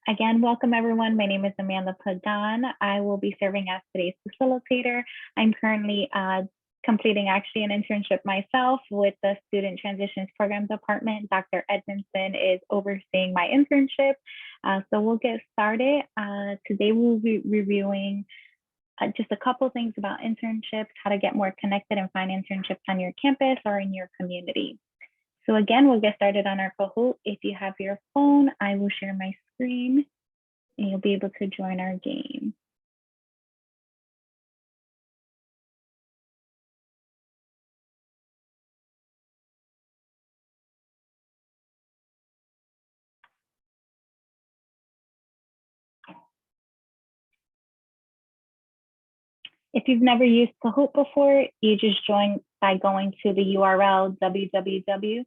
Again, welcome everyone. My name is Amanda Pagan. I will be serving as today's facilitator. I'm currently completing actually an internship myself with the Student Transitions Program Department. Dr. Edmondson is overseeing my internship. So we'll get started. Today we'll be reviewing just a couple things about internships, how to get more connected and find internships on your campus or in your community. So again, we'll get started on our Kahoot. If you have your phone, I will share my screen and you'll be able to join our game. If you've never used Kahoot before, you just join by going to the URL www.kahoot.it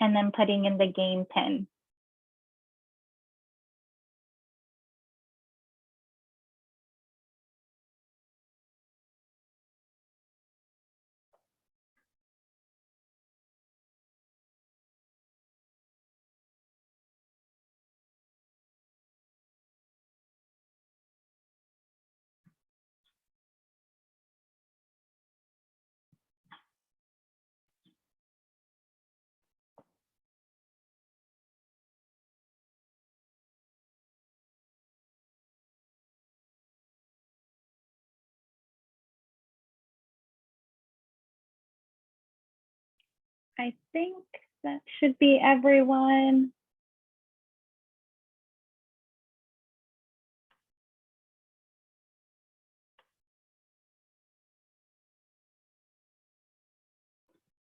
and then putting in the game pin. I think that should be everyone.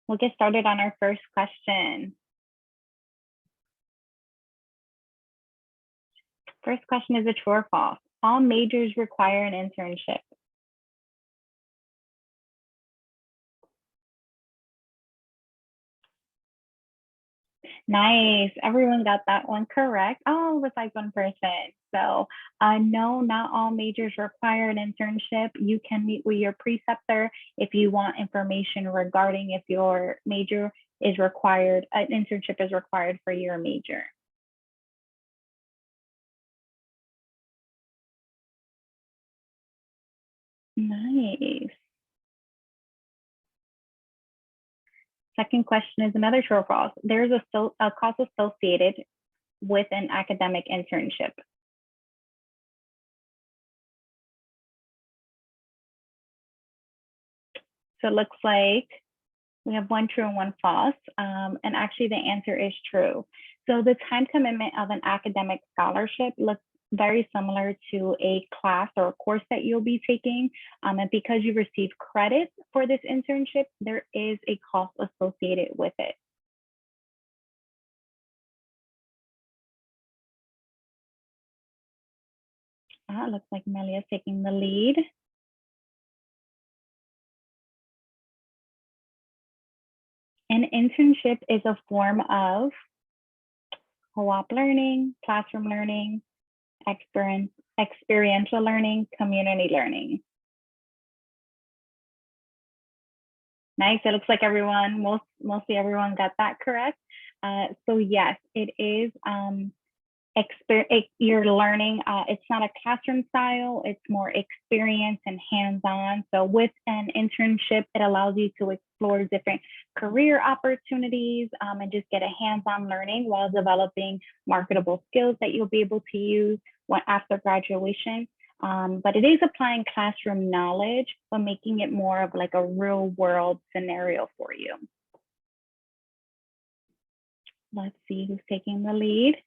We'll get started on our first question. First question is a true or false. All majors require an internship. Nice. Everyone got that one correct. Oh, besides one person. So no, not all majors require an internship. You can meet with your preceptor if you want information regarding if your major is required, an internship is required for your major. Nice. Second question is another true or false. There's a cost associated with an academic internship. So it looks like we have one true and one false. And actually the answer is true. So the time commitment of an academic scholarship looks very similar to a class or a course that you'll be taking. And because you receive credit for this internship, there is a cost associated with it. Looks like Melia's taking the lead. An internship is a form of co-op learning, classroom learning, experiential learning, community learning. Nice. It looks like everyone, mostly everyone got that correct. So yes, it is you're learning. It's not a classroom style. It's more experience and hands-on. So with an internship, it allows you to explore different career opportunities and just get a hands-on learning while developing marketable skills that you'll be able to use after graduation. But it is applying classroom knowledge, but making it more of like a real world scenario for you. Let's see who's taking the lead.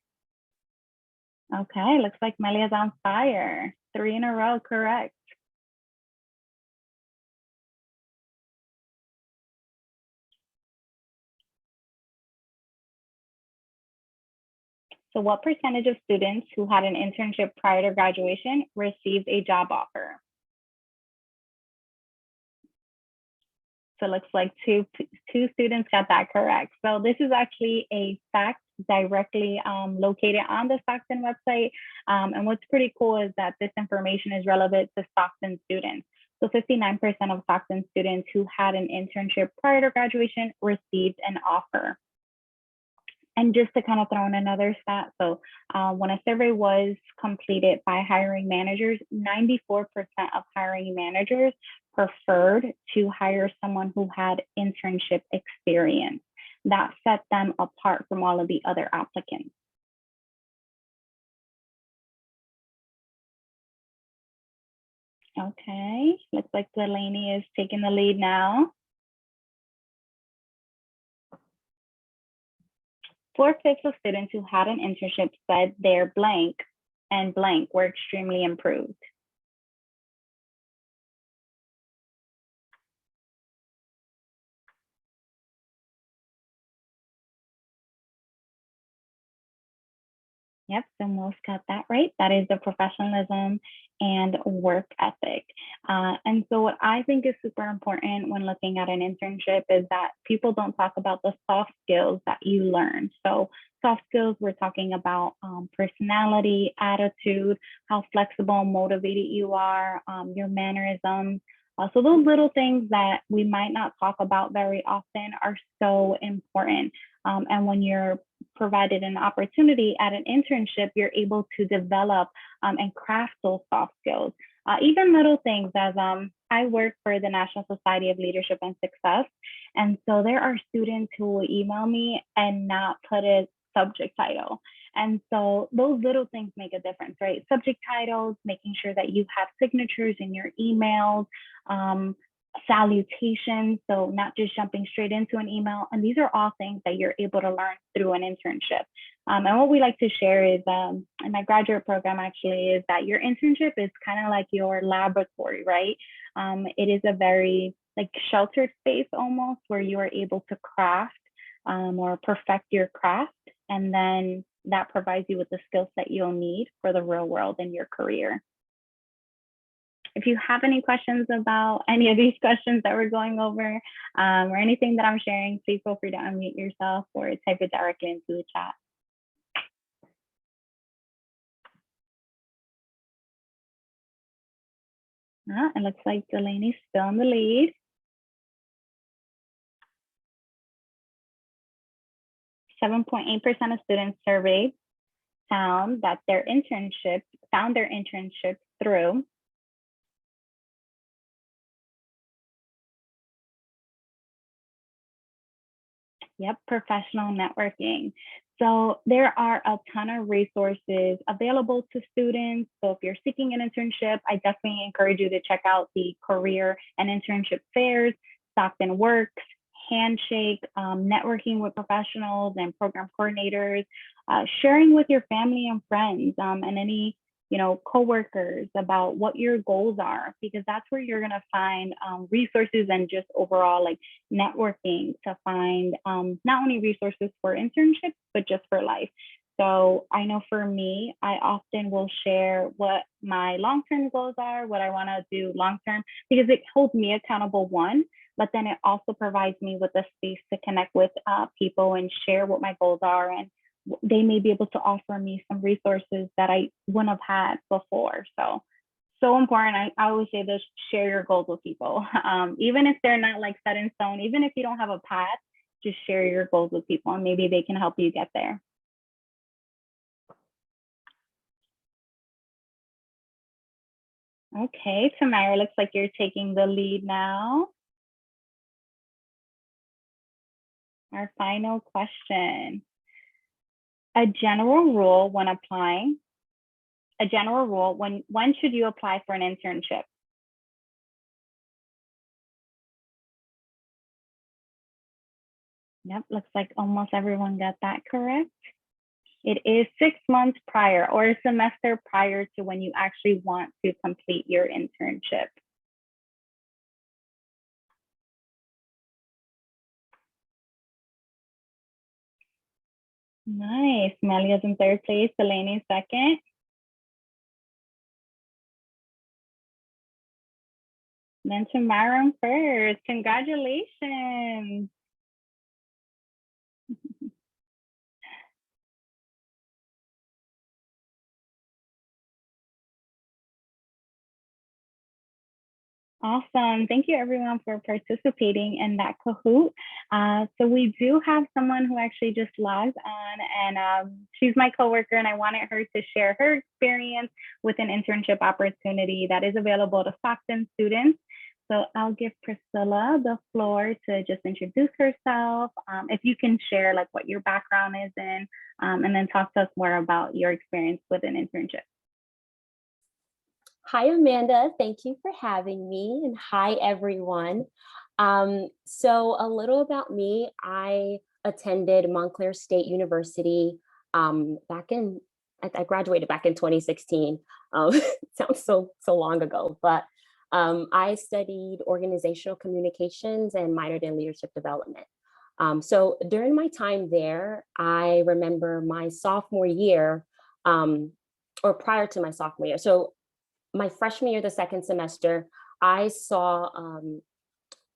Okay, looks like Melia's on fire. 3 in a row, correct. So what percentage of students who had an internship prior to graduation received a job offer? So it looks like two students got that correct. So this is actually a fact directly located on the Stockton website. And what's pretty cool is that this information is relevant to Stockton students. So 59% of Stockton students who had an internship prior to graduation received an offer. And just to kind of throw in another stat, so when a survey was completed by hiring managers, 94% of hiring managers preferred to hire someone who had internship experience. That set them apart from all of the other applicants. Okay, looks like Delaney is taking the lead now. 4/5 of students who had an internship said their blank and blank were extremely improved. Yep, so most got that right. That is the professionalism and work ethic. And so, what I think is super important when looking at an internship is that people don't talk about the soft skills that you learn. So, soft skills, we're talking about personality, attitude, how flexible and motivated you are, your mannerisms. So, those little things that we might not talk about very often are so important. And when you're provided an opportunity at an internship, you're able to develop and craft those soft skills. Even little things as I work for the National Society of Leadership and Success. And so there are students who will email me and not put a subject title. And so those little things make a difference, right? Subject titles, making sure that you have signatures in your emails, salutations, so not just jumping straight into an email. And these are all things that you're able to learn through an internship. And what we like to share is in my graduate program actually is that your internship is kind of like your laboratory, right? It is a very like sheltered space almost where you are able to craft or perfect your craft. And then that provides you with the skills that you'll need for the real world in your career. If you have any questions about any of these questions that we're going over or anything that I'm sharing, please feel free to unmute yourself or type it directly into the chat. It looks like Delaney's still in the lead. 7.8% of students surveyed found their internships through professional networking. So there are a ton of resources available to students. So if you're seeking an internship, I definitely encourage you to check out the career and internship fairs, Stockton Works, Handshake, networking with professionals and program coordinators, sharing with your family and friends and any coworkers about what your goals are, because that's where you're going to find resources and just overall like networking to find not only resources for internships, but just for life. So I know for me, I often will share what my long-term goals are, what I want to do long-term, because it holds me accountable, one, but then it also provides me with a space to connect with people and share what my goals are, and they may be able to offer me some resources that I wouldn't have had before. So important. I always say this: share your goals with people, even if they're not like set in stone, even if you don't have a path, just share your goals with people, and maybe they can help you get there. Okay, Tamara, looks like you're taking the lead now. Our final question. A general rule when should you apply for an internship? Yep, looks like almost everyone got that correct. It is 6 months prior or a semester prior to when you actually want to complete your internship. Nice. Melia's in third place, Delaney second. Then Tamara first. Congratulations. Awesome. Thank you everyone for participating in that Kahoot. So we do have someone who actually just logged on and she's my coworker and I wanted her to share her experience with an internship opportunity that is available to Stockton students. So I'll give Priscilla the floor to just introduce herself. If you can share like what your background is in, and then talk to us more about your experience with an internship. Hi, Amanda. Thank you for having me. And hi, everyone. So a little about me. I attended Montclair State University I graduated back in 2016. Sounds so long ago, but I studied organizational communications and minored in leadership development. So during my time there, I remember my sophomore year, or prior to my sophomore year. So my freshman year, the second semester, I saw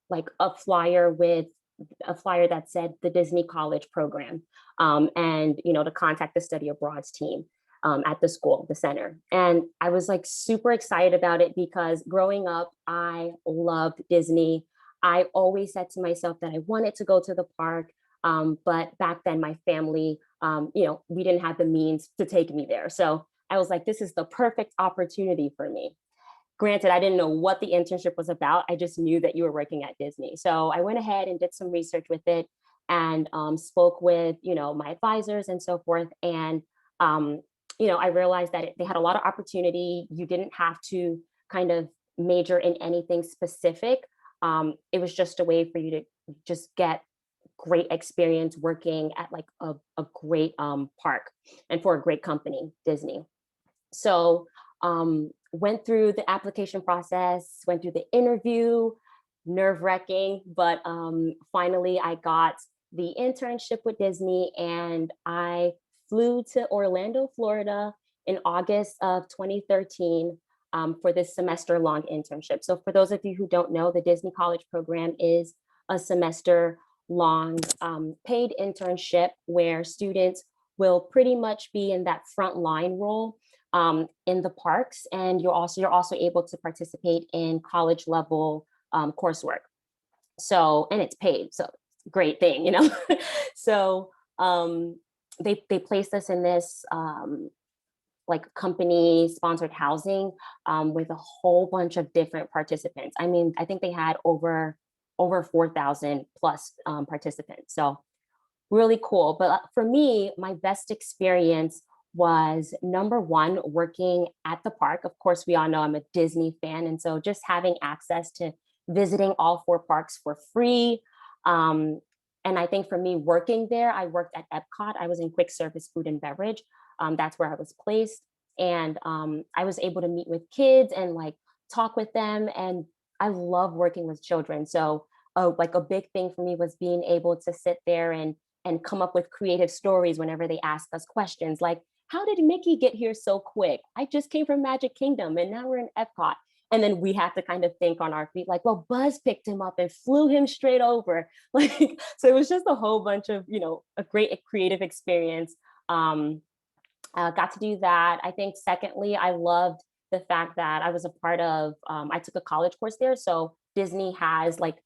like a flyer that said the Disney College program, and to contact the study abroad's team at the school, the center. And I was like super excited about it because growing up, I loved Disney. I always said to myself that I wanted to go to the park, but back then my family, we didn't have the means to take me there. So I was like, this is the perfect opportunity for me. Granted, I didn't know what the internship was about. I just knew that you were working at Disney. So I went ahead and did some research with it and spoke with, my advisors and so forth. And, I realized that they had a lot of opportunity. You didn't have to kind of major in anything specific. It was just a way for you to just get great experience working at like a great park and for a great company, Disney. So went through the application process, went through the interview, nerve-wracking, but finally I got the internship with Disney and I flew to Orlando, Florida in August of 2013 for this semester-long internship. So for those of you who don't know, the Disney College program is a semester-long paid internship where students will pretty much be in that front line role in the parks, and you're also able to participate in college level coursework. So, and it's paid, so great thing, So they placed us in this like company sponsored housing with a whole bunch of different participants. I mean, I think they had over 4,000 plus participants. So really cool. But for me, my best experience was number one, working at the park. Of course, we all know I'm a Disney fan. And so just having access to visiting all four parks for free. And I think for me working there, I worked at Epcot. I was in quick service food and beverage. That's where I was placed. And I was able to meet with kids and like talk with them. And I love working with children. So like a big thing for me was being able to sit there and come up with creative stories whenever they ask us questions like, how did Mickey get here so quick? I just came from Magic Kingdom and now we're in Epcot. And then we have to kind of think on our feet, like, well, Buzz picked him up and flew him straight over. Like, so it was just a whole bunch of, a great creative experience. Got to do that. I think secondly, I loved the fact that I was a part of, I took a college course there. So Disney has like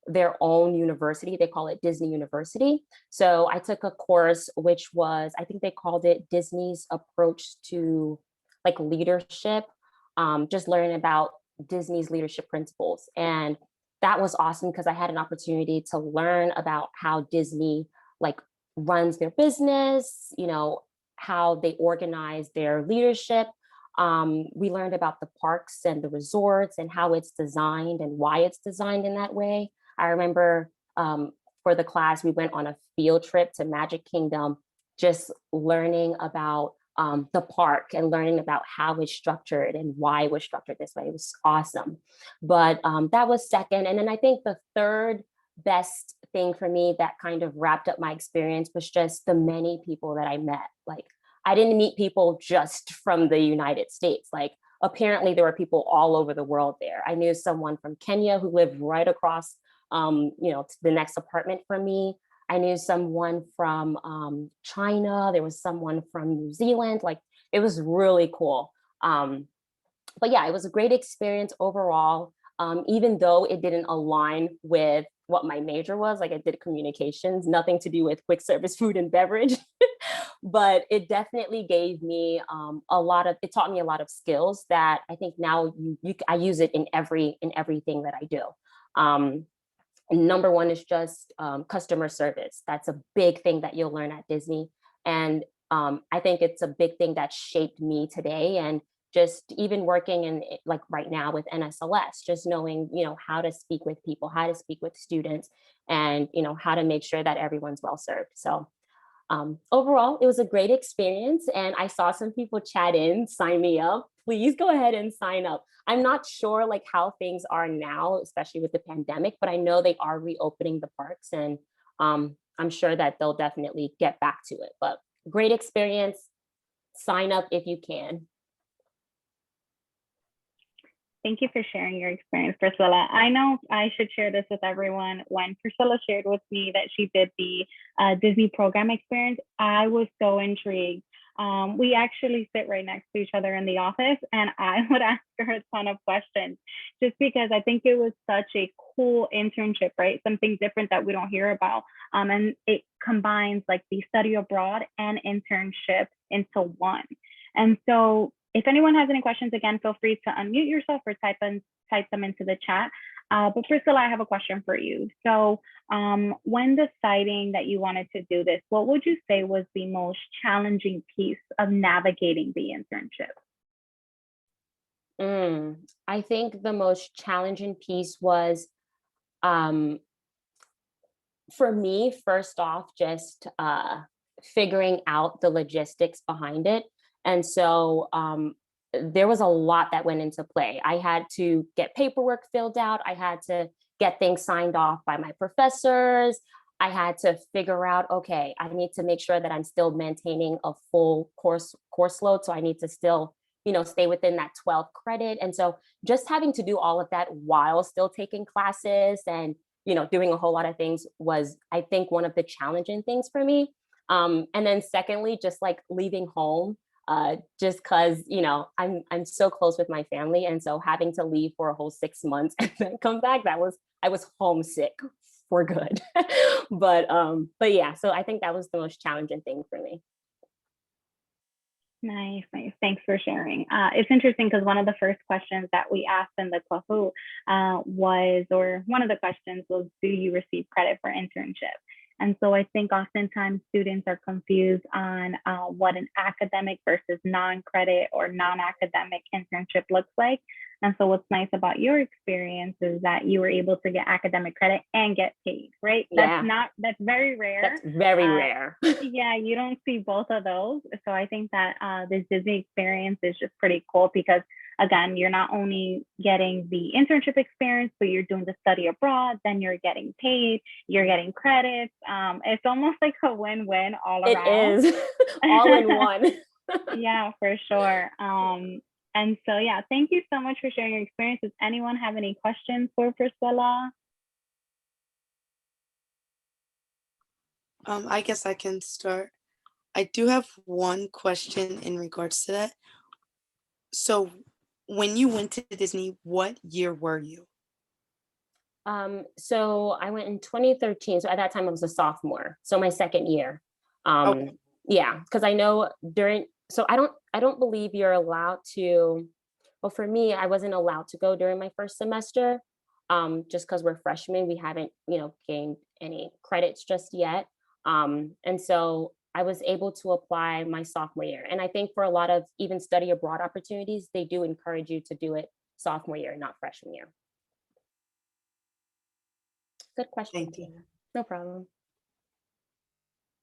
their own university. They call it Disney University. So I took a course which was, I think they called it Disney's approach to like leadership, just learning about Disney's leadership principles. And that was awesome because I had an opportunity to learn about how Disney like runs their business, how they organize their leadership. We learned about the parks and the resorts and how it's designed and why it's designed in that way. I remember for the class, we went on a field trip to Magic Kingdom, just learning about the park and learning about how it's structured and why it was structured this way. It was awesome. But that was second. And then I think the third best thing for me that kind of wrapped up my experience was just the many people that I met. Like, I didn't meet people just from the United States. Like, apparently there were people all over the world there. I knew someone from Kenya who lived right across to the next apartment from me. I knew someone from China. There was someone from New Zealand. Like, it was really cool. But yeah, it was a great experience overall. even though it didn't align with what my major was. Like I did communications, nothing to do with quick service food and beverage. But it definitely gave me it taught me a lot of skills that I think now I use it in everything that I do. Number one is just customer service. That's a big thing that you'll learn at Disney. And I think it's a big thing that shaped me today. And just even working in like right now with NSLS, just knowing, how to speak with people, how to speak with students, and, how to make sure that everyone's well served. So overall, it was a great experience. And I saw some people chat in, sign me up. Please go ahead and sign up. I'm not sure like how things are now, especially with the pandemic, but I know they are reopening the parks, and I'm sure that they'll definitely get back to it. But great experience. Sign up if you can. Thank you for sharing your experience, Priscilla. I know I should share this with everyone. When Priscilla shared with me that she did the Disney program experience, I was so intrigued. We actually sit right next to each other in the office, and I would ask her a ton of questions just because I think it was such a cool internship, right? Something different that we don't hear about. And it combines like the study abroad and internship into one. And so if anyone has any questions, again, feel free to unmute yourself or type them into the chat. But Priscilla, I have a question for you. So when deciding that you wanted to do this, what would you say was the most challenging piece of navigating the internship? I think the most challenging piece was, for me, first off, just figuring out the logistics behind it. And so there was a lot that went into play. I had to get paperwork filled out. I had to get things signed off by my professors. I had to figure out, okay, I need to make sure that I'm still maintaining a full course load. So I need to still, stay within that 12 credit. And so just having to do all of that while still taking classes and, doing a whole lot of things was, I think, one of the challenging things for me. And then secondly, just like leaving home, just because I'm so close with my family, and so having to leave for a whole 6 months and then come back, I was homesick for good. but yeah, so I think that was the most challenging thing for me. Nice. Thanks for sharing. It's interesting because one of the first questions that we asked in the Kahoot one of the questions was, do you receive credit for internship? And so I think oftentimes students are confused on what an academic versus non-credit or non-academic internship looks like. And so what's nice about your experience is that you were able to get academic credit and get paid, right? Yeah. That's very rare. That's very rare. Yeah, you don't see both of those. So I think that this Disney experience is just pretty cool because, again, you're not only getting the internship experience, but you're doing the study abroad, then you're getting paid, you're getting credits. It's almost like a win-win all around. It is all in one. Yeah, for sure. And so, yeah, thank you so much for sharing your experience. Does anyone have any questions for Priscilla? I guess I can start. I do have one question in regards to that. So when you went to Disney, what year were you? So I went in 2013. So at that time I was a sophomore. So my second year. Okay. Yeah, because I know I don't believe you're allowed to, well, for me, I wasn't allowed to go during my first semester, just because we're freshmen, we haven't, gained any credits just yet. And so I was able to apply my sophomore year. And I think for a lot of even study abroad opportunities, they do encourage you to do it sophomore year, not freshman year. Good question. Thank you. No problem.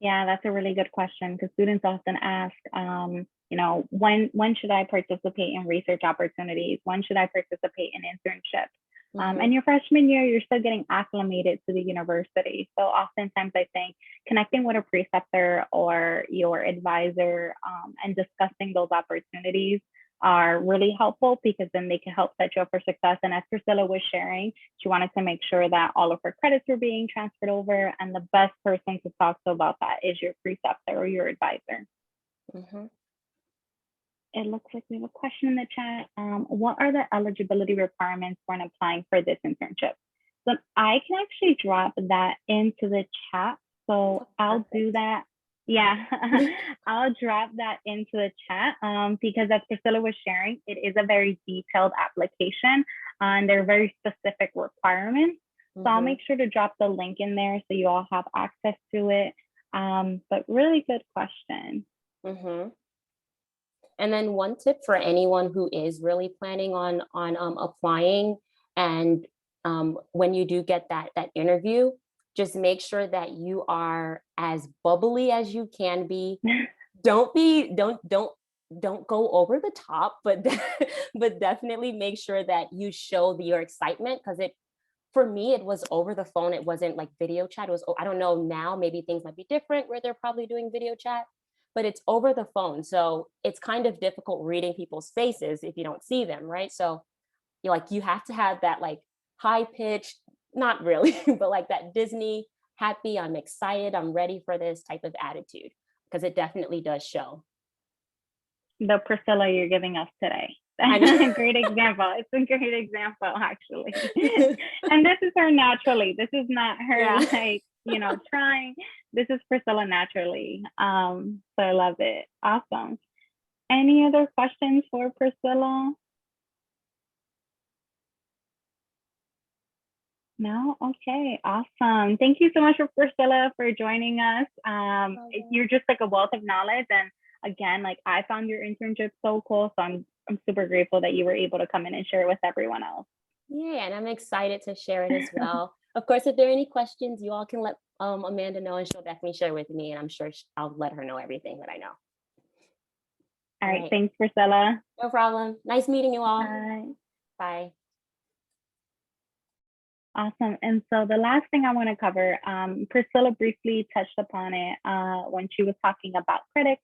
Yeah, that's a really good question because students often ask, when should I participate in research opportunities? When should I participate in internships? And your freshman year, you're still getting acclimated to the university. So oftentimes I think connecting with a preceptor or your advisor and discussing those opportunities are really helpful because then they can help set you up for success. And as Priscilla was sharing, she wanted to make sure that all of her credits were being transferred over, and the best person to talk to about that is your preceptor or your advisor. it looks like we have a question in the chat. What are the eligibility requirements when applying for this internship? So I can actually drop that into the chat. So I'll do that. Yeah, I'll drop that into the chat because as Priscilla was sharing, it is a very detailed application and there are very specific requirements. So I'll make sure to drop the link in there so you all have access to it. But really good question. And then one tip for anyone who is really planning on applying, and when you do get that interview, just make sure that you are as bubbly as you can be. Don't go over the top, but but definitely make sure that you show your excitement, because for me, it was over the phone. It wasn't like video chat. It was, I don't know now, maybe things might be different where they're probably doing video chat, but it's over the phone. So it's kind of difficult reading people's faces if you don't see them, right? So you have to have that like high pitched, not really, but like that Disney happy, I'm excited, I'm ready for this type of attitude, because it definitely does show. The Priscilla you're giving us today. That's a great example. It's a great example, actually. And this is her naturally. This is not her like, trying. This is Priscilla naturally. So I love it. Awesome. Any other questions for Priscilla? No? Okay, awesome. Thank you so much for Priscilla for joining us. You're just like a wealth of knowledge. And again, like I found your internship so cool. So I'm super grateful that you were able to come in and share it with everyone else. Yeah, and I'm excited to share it as well. Of course, if there are any questions, you all can let Amanda know, and she'll definitely share with me, and I'm sure I'll let her know everything that I know. All right. Thanks, Priscilla. No problem. Nice meeting you all. Bye. Bye. Awesome. And so the last thing I want to cover, Priscilla briefly touched upon it when she was talking about credits,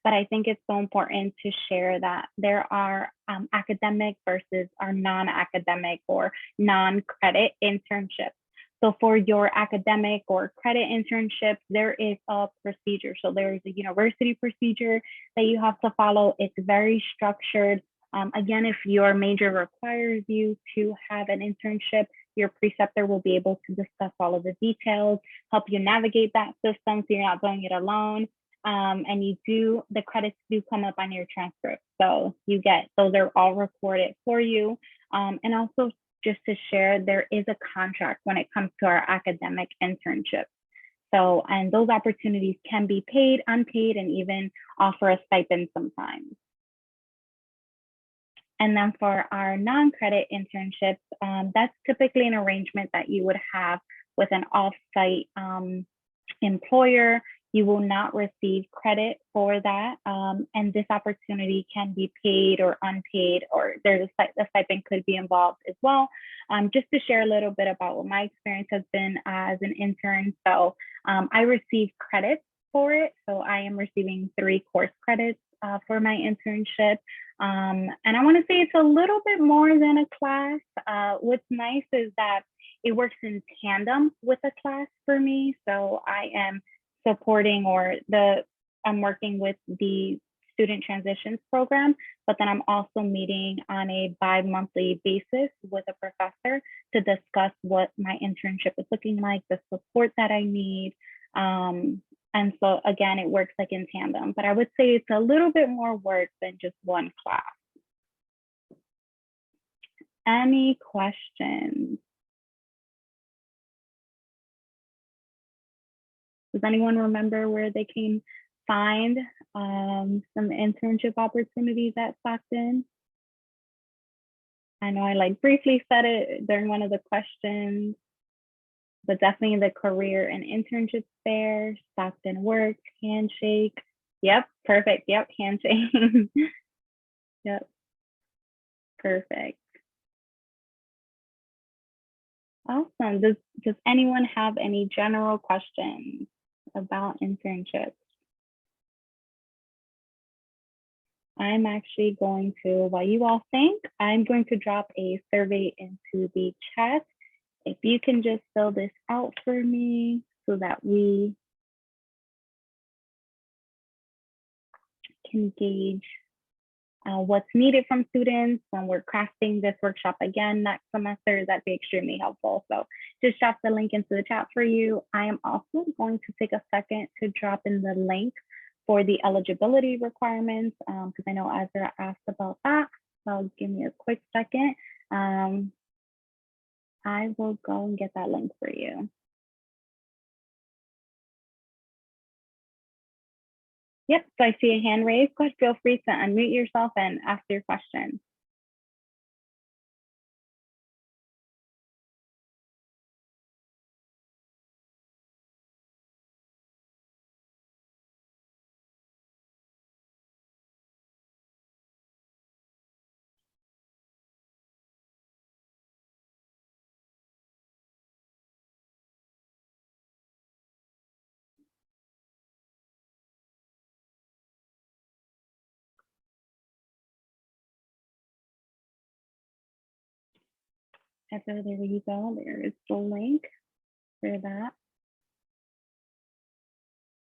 but I think it's so important to share that there are academic versus our non-academic or non-credit internships. So for your academic or credit internships, there is a procedure. So there's a university procedure that you have to follow. It's very structured. Again, if your major requires you to have an internship, your preceptor will be able to discuss all of the details, help you navigate that system so you're not doing it alone. And the credits do come up on your transcript. So those are all recorded for you. And also just to share, there is a contract when it comes to our academic internships. So, and those opportunities can be paid, unpaid, and even offer a stipend sometimes. And then for our non-credit internships, that's typically an arrangement that you would have with an off-site employer. You will not receive credit for that. And this opportunity can be paid or unpaid, or there's a stipend could be involved as well. Just to share a little bit about what my experience has been as an intern. So I received credits for it. So I am receiving 3 course credits for my internship. And I want to say it's a little bit more than a class. What's nice is that it works in tandem with a class for me. So I am supporting I'm working with the student transitions program, but then I'm also meeting on a bi-monthly basis with a professor to discuss what my internship is looking like, the support that I need. And so again, it works like in tandem, but I would say it's a little bit more work than just one class. Any questions? Does anyone remember where they can find some internship opportunities at Stockton? I know I briefly said it during one of the questions, but definitely the career and internship fair, Stockton Works, Handshake. Yep, perfect. Yep, Handshake. Yep, perfect. Awesome. Does anyone have any general questions about internships? I'm actually going to, while you all think, I'm going to drop a survey into the chat. If you can just fill this out for me so that we can gauge what's needed from students when we're crafting this workshop again next semester, that'd be extremely helpful. So just drop the link into the chat for you. I am also going to take a second to drop in the link for the eligibility requirements, because I know Ezra asked about that. So give me a quick second. I will go and get that link for you. Yep, so I see a hand raised. Go ahead, feel free to unmute yourself and ask your question. There you go. There is the link for that.